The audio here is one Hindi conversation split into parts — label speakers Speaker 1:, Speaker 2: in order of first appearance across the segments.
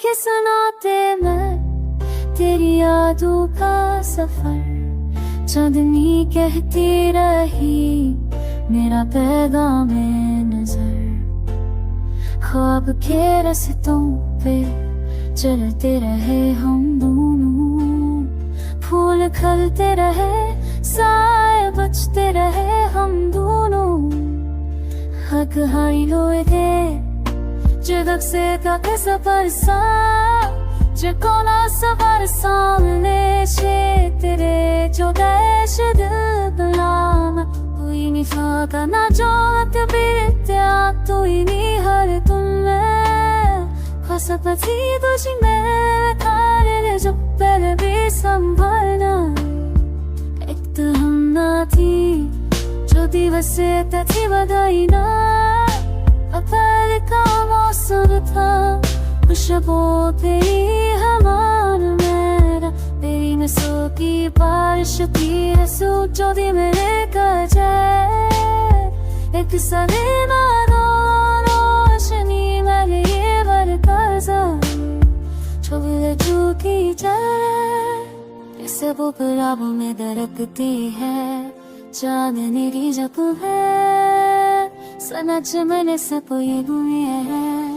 Speaker 1: लिखे सुनाते मैं तेरी यादों का सफर। चांदनी कहती रही मेरा पैगाम नजर। ख्वाब के रास्तों पे चलते रहे हम दोनों। फूल खिलते रहे साए बचते रहे हम दोनों। हक हाई लोए थे जगह से काके सफर सा जकोना सफर सामने से तेरे जो देश दिल बलाम कोई नहीं फाका ना जो कभी त्या तू ही नहीं हर तुम्हें खसपति तुझी में थारे जो पहले भी संभलना। एक तो हम ना थी जो दिवस से थी बधाई ना। पहले का मौसम था खुशबू तेरी हमारा मेरा। तेरी नसों की बारिश की रसू जो दी मेरे जाए। एक सलीना रोशनी मेरे ये बरकजा छुबले चूकी जाए। इसे वो बराबर में दरकती है चांदनी की जब है। सनच मैंने सब ये हुए हैं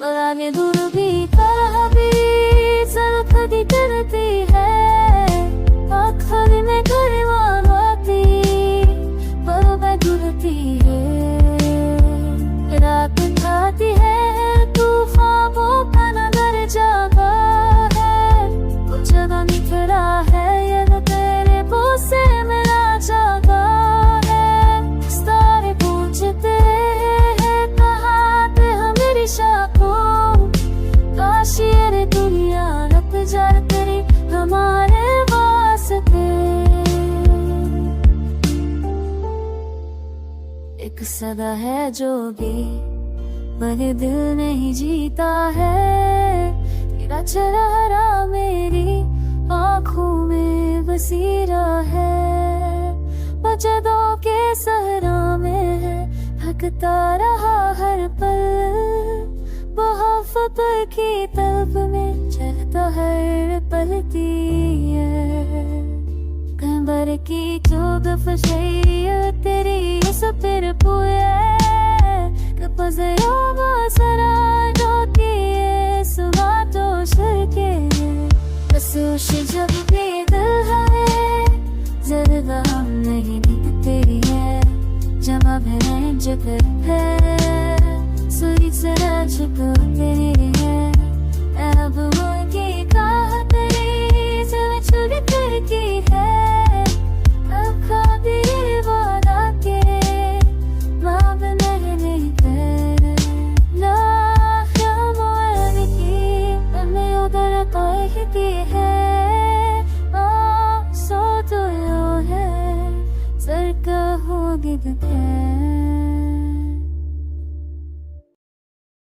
Speaker 1: आगे दूर भी कभी सड़क दी करती है। आखिर में करवान आती पर मैं डूबती है। रात खाती है तूफान वो पना कर जागा है। कुछ जगह निकला है ये तेरे बोसे मेरा जागा है। सारे पूछते हैं कहाँ पे हमारी शाखों। काशी रे दुनिया रख जा तेरी हमारे वास्ते। एक सदा है जो भी मेरे दिल नहीं जीता है। तेरा चेहरा मेरी आँखों में बसीरा है। बजदों के सहरा में है थकता रहा हर पल। मोहब्बत की तलब में चलता है पलती है। कंबर की चोग फशैया तेरी सफर पुए कपज़रो बसरा जोती है सुबह तो शर्के बसोश जब भी दिल है ज़रा हम नहीं दिखते है। जवाब है जगह है सुरी जरा चुप तेरे